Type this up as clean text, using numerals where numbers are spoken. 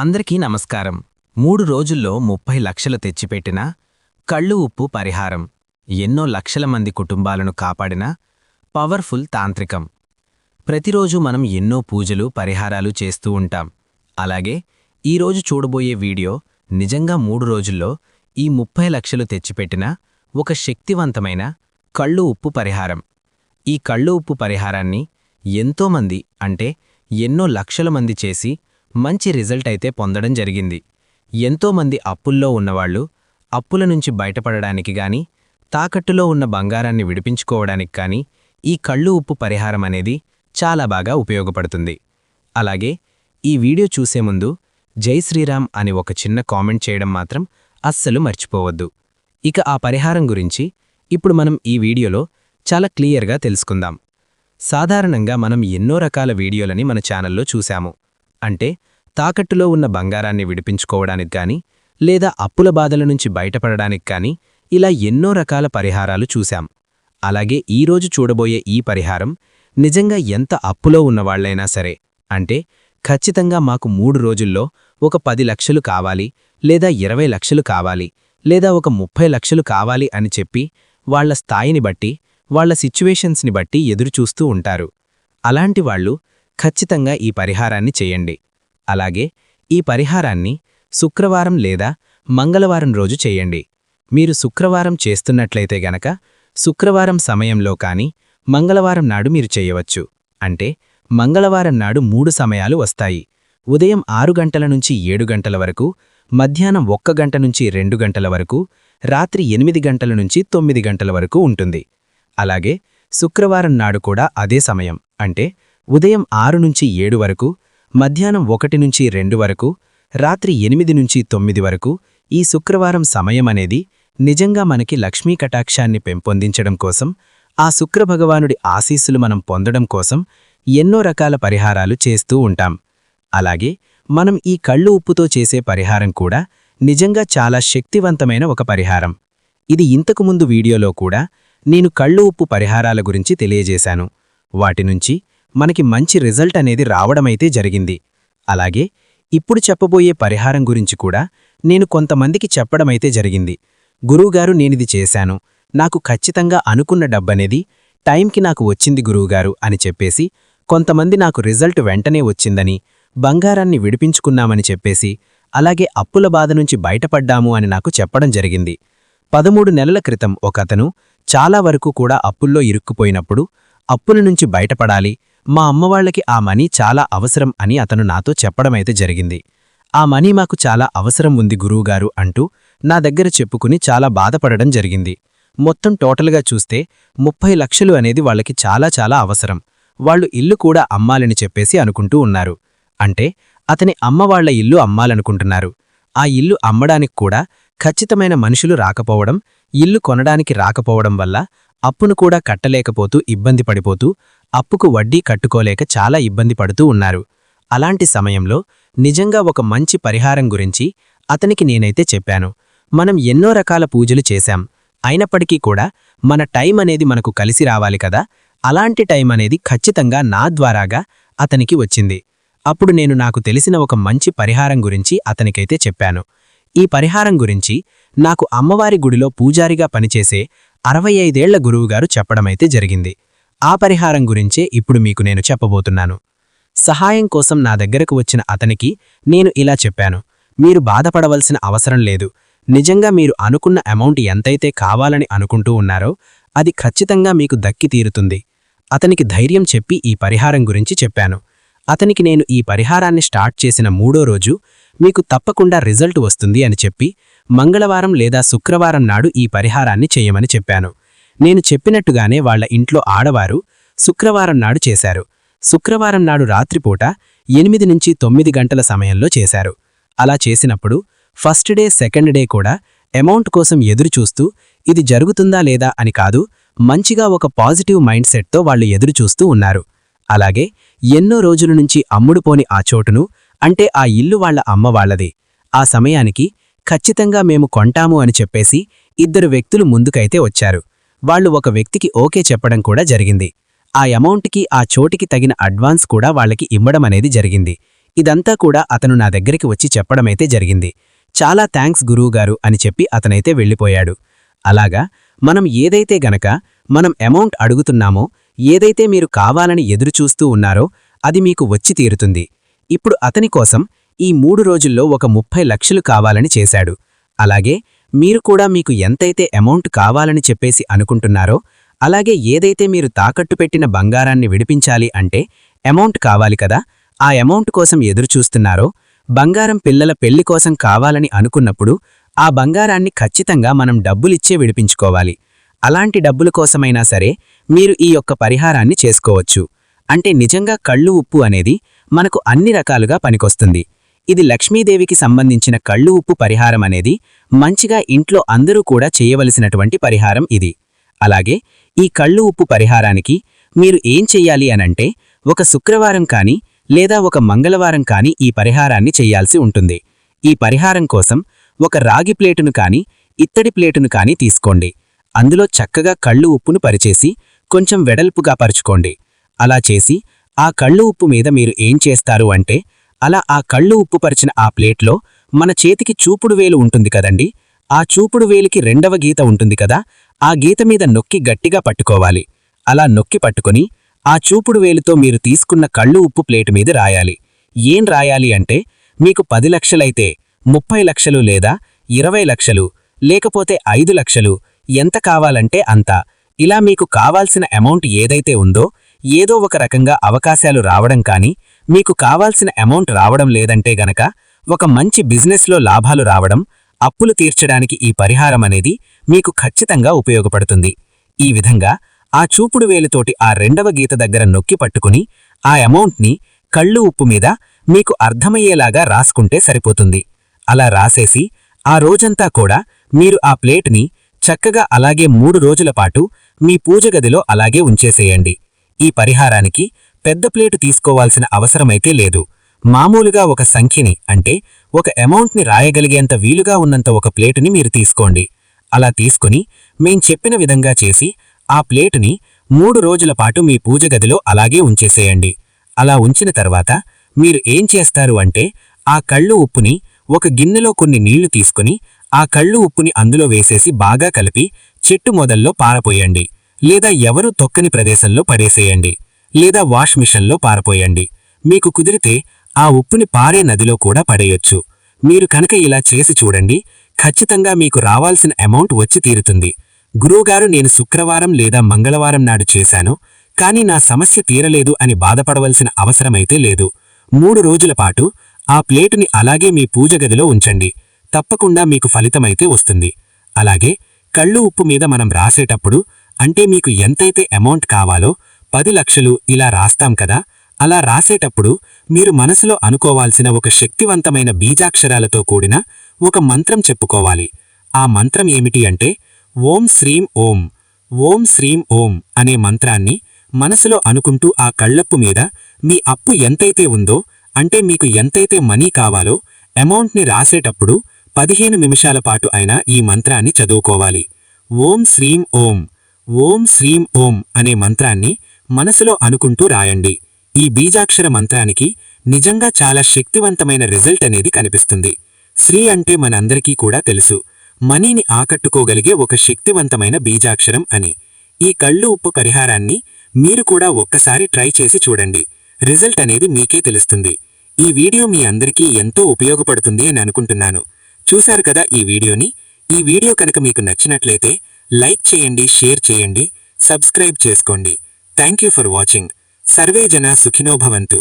అందరికీ నమస్కారం. 3 రోజుల్లో 30 లక్షలు తెచ్చిపెట్టిన కళ్ళు ఉప్పు పరిహారం ఎన్నో లక్షల మంది కుటుంబాలను కాపాడిన పవర్ఫుల్ తాంత్రికం. ప్రతిరోజు మనం ఎన్నో పూజలు పరిహారాలు చేస్తూ ఉంటాం. అలాగే ఈరోజు చూడబోయే వీడియో నిజంగా 3 రోజుల్లో ఈ 30 లక్షలు తెచ్చిపెట్టిన ఒక శక్తివంతమైన కళ్ళు ఉప్పు పరిహారం. ఈ కళ్ళు ఉప్పు పరిహారాన్ని ఎంతోమంది అంటే ఎన్నో లక్షల మంది చేసి మంచి రిజల్ట్ అయితే పొందడం జరిగింది. ఎంతోమంది అప్పుల్లో ఉన్నవాళ్లు అప్పుల నుంచి బయటపడడానికి గాని, తాకట్టులో ఉన్న బంగారాన్ని విడిపించుకోవడానికి కానీ ఈ కళ్ళు ఉప్పు పరిహారం అనేది చాలా బాగా ఉపయోగపడుతుంది. అలాగే ఈ వీడియో చూసే ముందు జై శ్రీరామ్ అని ఒక చిన్న కామెంట్ చేయడం మాత్రం అస్సలు మర్చిపోవద్దు. ఇక ఆ పరిహారం గురించి ఇప్పుడు మనం ఈ వీడియోలో చాలా క్లియర్గా తెలుసుకుందాం. సాధారణంగా మనం ఎన్నో రకాల వీడియోలని మన ఛానల్లో చూశాము. అంటే తాకట్టులో ఉన్న బంగారాన్ని విడిపించుకోవడానికి కానీ, లేదా అప్పుల బాధల నుంచి బయటపడడానికి కానీ ఇలా ఎన్నో రకాల పరిహారాలు చూశాం. అలాగే ఈరోజు చూడబోయే ఈ పరిహారం నిజంగా ఎంత అప్పులో ఉన్నవాళ్లైనా సరే, అంటే ఖచ్చితంగా మాకు 3 రోజుల్లో ఒక 10 లక్షలు కావాలి, లేదా 20 లక్షలు కావాలి, లేదా ఒక 30 లక్షలు కావాలి అని చెప్పి వాళ్ల స్థాయిని బట్టి, వాళ్ల సిచ్యువేషన్స్ని బట్టి ఎదురుచూస్తూ ఉంటారు. అలాంటి వాళ్ళు ఖచ్చితంగా ఈ పరిహారాన్ని చేయండి. అలాగే ఈ పరిహారాన్ని శుక్రవారం లేదా మంగళవారం రోజు చేయండి. మీరు శుక్రవారం చేస్తున్నట్లయితే గనక శుక్రవారం సమయంలో కానీ మంగళవారం నాడు మీరు చేయవచ్చు. అంటే మంగళవారం నాడు 3 సమయాలు వస్తాయి. ఉదయం 6 గంటల నుంచి 7 గంటల వరకు, మధ్యాహ్నం 1 గంట నుంచి 2 గంటల వరకు, రాత్రి 8 గంటల నుంచి 9 గంటల వరకు ఉంటుంది. అలాగే శుక్రవారం నాడు కూడా అదే సమయం, అంటే ఉదయం 6 నుంచి 7 వరకు, మధ్యాహ్నం 1 నుంచి 2 వరకు, రాత్రి 8 నుంచి 9 వరకు ఈ శుక్రవారం సమయం అనేది నిజంగా మనకి లక్ష్మీ కటాక్షాన్ని పెంపొందించడం కోసం, ఆ శుక్రభగవానుడి ఆశీస్సులు మనం పొందడం కోసం ఎన్నో రకాల పరిహారాలు చేస్తూ ఉంటాం. అలాగే మనం ఈ కళ్ళు ఉప్పుతో చేసే పరిహారం కూడా నిజంగా చాలా శక్తివంతమైన ఒక పరిహారం. ఇది ఇంతకుముందు వీడియోలో కూడా నేను కళ్ళు ఉప్పు పరిహారాల గురించి తెలియజేశాను. వాటి నుంచి మనకి మంచి రిజల్ట్ అనేది రావడమైతే జరిగింది. అలాగే ఇప్పుడు చెప్పబోయే పరిహారం గురించి కూడా నేను కొంతమందికి చెప్పడమైతే జరిగింది. గురువుగారు, నేనిది చేశాను, నాకు ఖచ్చితంగా అనుకున్న డబ్బనేది టైంకి నాకు వచ్చింది గురువుగారు అని చెప్పేసి కొంతమంది నాకు రిజల్ట్ వెంటనే వచ్చిందని, బంగారాన్ని విడిపించుకున్నామని చెప్పేసి, అలాగే అప్పుల బాధ నుంచి బయటపడ్డాము అని నాకు చెప్పడం జరిగింది. 13 నెలల క్రితం ఒకతను చాలా వరకు కూడా అప్పుల్లో ఇరుక్కుపోయినప్పుడు అప్పుల నుంచి బయటపడాలి, మా అమ్మవాళ్లకి ఆ మనీ చాలా అవసరం అని అతను నాతో చెప్పడమైతే జరిగింది. ఆ మనీ మాకు చాలా అవసరం ఉంది గురువుగారు అంటూ నా దగ్గర చెప్పుకుని చాలా బాధపడడం జరిగింది. మొత్తం టోటల్గా చూస్తే 30 లక్షలు అనేది వాళ్ళకి చాలా చాలా అవసరం. వాళ్ళు ఇల్లు కూడా అమ్మాలని చెప్పేసి అనుకుంటూ ఉన్నారు. అంటే అతని అమ్మవాళ్ల ఇల్లు అమ్మాలనుకుంటున్నారు. ఆ ఇల్లు అమ్మడానికి కూడా ఖచ్చితమైన మనుషులు రాకపోవడం, ఇల్లు కొనడానికి రాకపోవడం వల్ల అప్పును కూడా కట్టలేకపోతూ ఇబ్బంది పడిపోతూ, అప్పుకు వడ్డీ కట్టుకోలేక చాలా ఇబ్బంది పడుతూ ఉన్నారు. అలాంటి సమయంలో నిజంగా ఒక మంచి పరిహారం గురించి అతనికి నేనైతే చెప్పాను. మనం ఎన్నో రకాల పూజలు చేశాం, అయినప్పటికీ కూడా మన టైం అనేది మనకు కలిసి రావాలి కదా. అలాంటి టైం అనేది ఖచ్చితంగా నా ద్వారాగా అతనికి వచ్చింది. అప్పుడు నేను నాకు తెలిసిన ఒక మంచి పరిహారం గురించి అతనికైతే చెప్పాను. ఈ పరిహారం గురించి నాకు అమ్మవారి గుడిలో పూజారిగా పనిచేసే 65 ఏళ్ల గురువుగారు చెప్పడమైతే జరిగింది. ఆ పరిహారం గురించే ఇప్పుడు మీకు నేను చెప్పబోతున్నాను. సహాయం కోసం నా దగ్గరకు వచ్చిన అతనికి నేను ఇలా చెప్పాను, మీరు బాధపడవలసిన అవసరం లేదు. నిజంగా మీరు అనుకున్న అమౌంట్ ఎంతైతే కావాలని అనుకుంటూ ఉన్నారో అది ఖచ్చితంగా మీకు దక్కి తీరుతుంది. అతనికి ధైర్యం చెప్పి ఈ పరిహారం గురించి చెప్పాను. అతనికి నేను ఈ పరిహారాన్ని స్టార్ట్ చేసిన 3వ రోజు మీకు తప్పకుండా రిజల్ట్ వస్తుంది అని చెప్పి మంగళవారం లేదా శుక్రవారం నాడు ఈ పరిహారాన్ని చేయమని చెప్పాను. నేను చెప్పినట్టుగానే వాళ్ల ఇంట్లో ఆడవారు శుక్రవారం నాడు చేశారు. శుక్రవారం నాడు రాత్రిపూట 8 నుంచి 9 గంటల సమయంలో చేశారు. అలా చేసినప్పుడు ఫస్ట్ డే, సెకండ్ డే కూడా అమౌంట్ కోసం ఎదురుచూస్తూ ఇది జరుగుతుందా లేదా అని కాదు, మంచిగా ఒక పాజిటివ్ మైండ్ సెట్తో వాళ్ళు ఎదురుచూస్తూ ఉన్నారు. అలాగే ఎన్నో రోజుల నుంచి అమ్ముడుపోని ఆ చోటును, అంటే ఆ ఇల్లు వాళ్ల అమ్మ వాళ్లది. ఆ సమయానికి ఖచ్చితంగా మేము కొంటాము అని చెప్పేసి 2 వ్యక్తులు ముందుకైతే వచ్చారు. వాళ్లు ఒక వ్యక్తికి ఓకే చెప్పడం కూడా జరిగింది. ఆ అమౌంట్కి, ఆ చోటికి తగిన అడ్వాన్స్ కూడా వాళ్ళకి ఇమ్మడమనేది జరిగింది. ఇదంతా కూడా అతను నా దగ్గరికి వచ్చి చెప్పడమైతే జరిగింది. చాలా థాంక్స్ గురువుగారు అని చెప్పి అతనైతే వెళ్ళిపోయాడు. అలాగా మనం ఏదైతే గనక మనం అమౌంట్ అడుగుతున్నామో, ఏదైతే మీరు కావాలని ఎదురుచూస్తూ ఉన్నారో అది మీకు వచ్చి తీరుతుంది. ఇప్పుడు అతని కోసం ఈ 3 రోజుల్లో ఒక 30 లక్షలు కావాలని చేశాడు. అలాగే మీరు కూడా మీకు ఎంతైతే అమౌంట్ కావాలని చెప్పేసి అనుకుంటున్నారో, అలాగే ఏదైతే మీరు తాకట్టు పెట్టిన బంగారాన్ని విడిపించాలి అంటే అమౌంట్ కావాలి కదా, ఆ అమౌంట్ కోసం ఎదురుచూస్తున్నారో, బంగారం పిల్లల పెళ్లి కోసం కావాలని అనుకున్నప్పుడు ఆ బంగారాన్ని ఖచ్చితంగా మనం డబ్బులిచ్చే విడిపించుకోవాలి. అలాంటి డబ్బుల కోసమైనా సరే మీరు ఈ యొక్క పరిహారాన్ని చేసుకోవచ్చు. అంటే నిజంగా కళ్ళు ఉప్పు అనేది మనకు అన్ని రకాలుగా పనికొస్తుంది. ఇది లక్ష్మీదేవికి సంబంధించిన కళ్ళు ఉప్పు పరిహారం అనేది మంచిగా ఇంట్లో అందరూ కూడా చేయవలసినటువంటి పరిహారం ఇది. అలాగే ఈ కళ్ళు ఉప్పు పరిహారానికి మీరు ఏం చెయ్యాలి అనంటే, ఒక శుక్రవారం కానీ లేదా ఒక మంగళవారం కానీ ఈ పరిహారాన్ని చెయ్యాల్సి ఉంటుంది. ఈ పరిహారం కోసం ఒక రాగి ప్లేటును కానీ ఇత్తడి ప్లేటును కానీ తీసుకోండి. అందులో చక్కగా కళ్ళు ఉప్పును పరిచేసి కొంచెం వెడల్పుగా పరుచుకోండి. అలా చేసి ఆ కళ్ళు ఉప్పు మీద మీరు ఏం చేస్తారు అంటే, అలా ఆ కళ్ళు ఉప్పు పరిచిన ఆ ప్లేట్లో మన చేతికి చూపుడు వేలు ఉంటుంది కదండి, ఆ చూపుడు వేలికి రెండవ గీత ఉంటుంది కదా, ఆ గీత మీద నొక్కి గట్టిగా పట్టుకోవాలి. అలా నొక్కి పట్టుకుని ఆ చూపుడు వేలుతో మీరు తీసుకున్న కళ్ళు ఉప్పు ప్లేటు మీద రాయాలి. ఏం రాయాలి అంటే, మీకు 10 లక్షలైతే 30 లక్షలు లేదా 20 లక్షలు లేకపోతే 5 లక్షలు ఎంత కావాలంటే అంత. ఇలా మీకు కావాల్సిన అమౌంట్ ఏదైతే ఉందో, ఏదో ఒక రకంగా అవకాశాలు రావడం కానీ, మీకు కావాల్సిన అమౌంట్ రావడం లేదంటే గనక ఒక మంచి బిజినెస్లో లాభాలు రావడం, అప్పులు తీర్చడానికి ఈ పరిహారం అనేది మీకు ఖచ్చితంగా ఉపయోగపడుతుంది. ఈ విధంగా ఆ చూపుడు వేలుతోటి ఆ రెండవ గీత దగ్గర నొక్కి పట్టుకుని ఆ అమౌంట్ని కళ్ళు ఉప్పు మీద మీకు అర్థమయ్యేలాగా రాసుకుంటే సరిపోతుంది. అలా రాసేసి ఆ రోజంతా కూడా మీరు ఆ ప్లేటుని చక్కగా అలాగే 3 రోజుల పాటు మీ పూజగదిలో అలాగే ఉంచేసేయండి. ఈ పరిహారానికి పెద్ద ప్లేటు తీసుకోవాల్సిన అవసరమైతే లేదు. మామూలుగా ఒక సంఖ్యని అంటే ఒక అమౌంట్ని రాయగలిగేంత వీలుగా ఉన్నంత ఒక ప్లేటుని మీరు తీసుకోండి. అలా తీసుకుని మేం చెప్పిన విధంగా చేసి ఆ ప్లేటుని 3 రోజుల పాటు మీ పూజగదిలో అలాగే ఉంచేసేయండి. అలా ఉంచిన తర్వాత మీరు ఏం చేస్తారు అంటే, ఆ కళ్ళు ఉప్పుని ఒక గిన్నెలో కొన్ని నీళ్లు తీసుకుని ఆ కళ్ళు ఉప్పుని అందులో వేసేసి బాగా కలిపి చెట్టు మొదల్లో పారపోయండి. లేదా ఎవరూ తొక్కని ప్రదేశంలో పడేసేయండి. లేదా వాష్ మిషన్లో పారపోయండి. మీకు కుదిరితే ఆ ఉప్పుని పారే నదిలో కూడా పడేయొచ్చు. మీరు కనుక ఇలా చేసి చూడండి, ఖచ్చితంగా మీకు రావాల్సిన అమౌంట్ వచ్చి తీరుతుంది. గురువుగారు, నేను శుక్రవారం లేదా మంగళవారం నాడు చేశాను, కానీ నా సమస్య తీరలేదు అని బాధపడవలసిన అవసరమైతే లేదు. 3 రోజుల పాటు ఆ ప్లేటుని అలాగే మీ పూజగదిలో ఉంచండి. తప్పకుండా మీకు ఫలితమైతే వస్తుంది. అలాగే కళ్ళు ఉప్పు మీద మనం రాసేటప్పుడు, అంటే మీకు ఎంతైతే అమౌంట్ కావాలో 10 లక్షలు ఇలా రాస్తాం కదా, అలా రాసేటప్పుడు మీరు మనసులో అనుకోవాల్సిన ఒక శక్తివంతమైన బీజాక్షరాలతో కూడిన ఒక మంత్రం చెప్పుకోవాలి. ఆ మంత్రం ఏమిటి అంటే, ఓం శ్రీం ఓం, ఓం శ్రీం ఓం అనే మంత్రాన్ని మనసులో అనుకుంటూ ఆ కళ్ళప్పు మీద మీ అప్పు ఎంతైతే ఉందో, అంటే మీకు ఎంతైతే మనీ కావాలో అమౌంట్ని రాసేటప్పుడు 15 నిమిషాల పాటు అయినా ఈ మంత్రాన్ని చదువుకోవాలి. ఓం శ్రీం ఓం, ఓం శ్రీం ఓం అనే మంత్రాన్ని మనసులో అనుకుంటూ రాయండి. ఈ బీజాక్షర మంత్రానికి నిజంగా చాలా శక్తివంతమైన రిజల్ట్ అనేది కనిపిస్తుంది. శ్రీ అంటే మనందరికీ కూడా తెలుసు, మనీని ఆకట్టుకోగలిగే ఒక శక్తివంతమైన బీజాక్షరం అని. ఈ కళ్ళు ఉప్పు పరిహారాన్ని మీరు కూడా ఒక్కసారి ట్రై చేసి చూడండి. రిజల్ట్ అనేది మీకే తెలుస్తుంది. ఈ వీడియో మీ అందరికీ ఎంతో ఉపయోగపడుతుంది అని అనుకుంటున్నాను. చూశారు కదా ఈ వీడియోని. ఈ వీడియో కనుక మీకు నచ్చినట్లయితే లైక్ చేయండి, షేర్ చేయండి, సబ్స్క్రైబ్ చేసుకోండి. Thank you for watching. Survey జన సుఖినో భవంతు.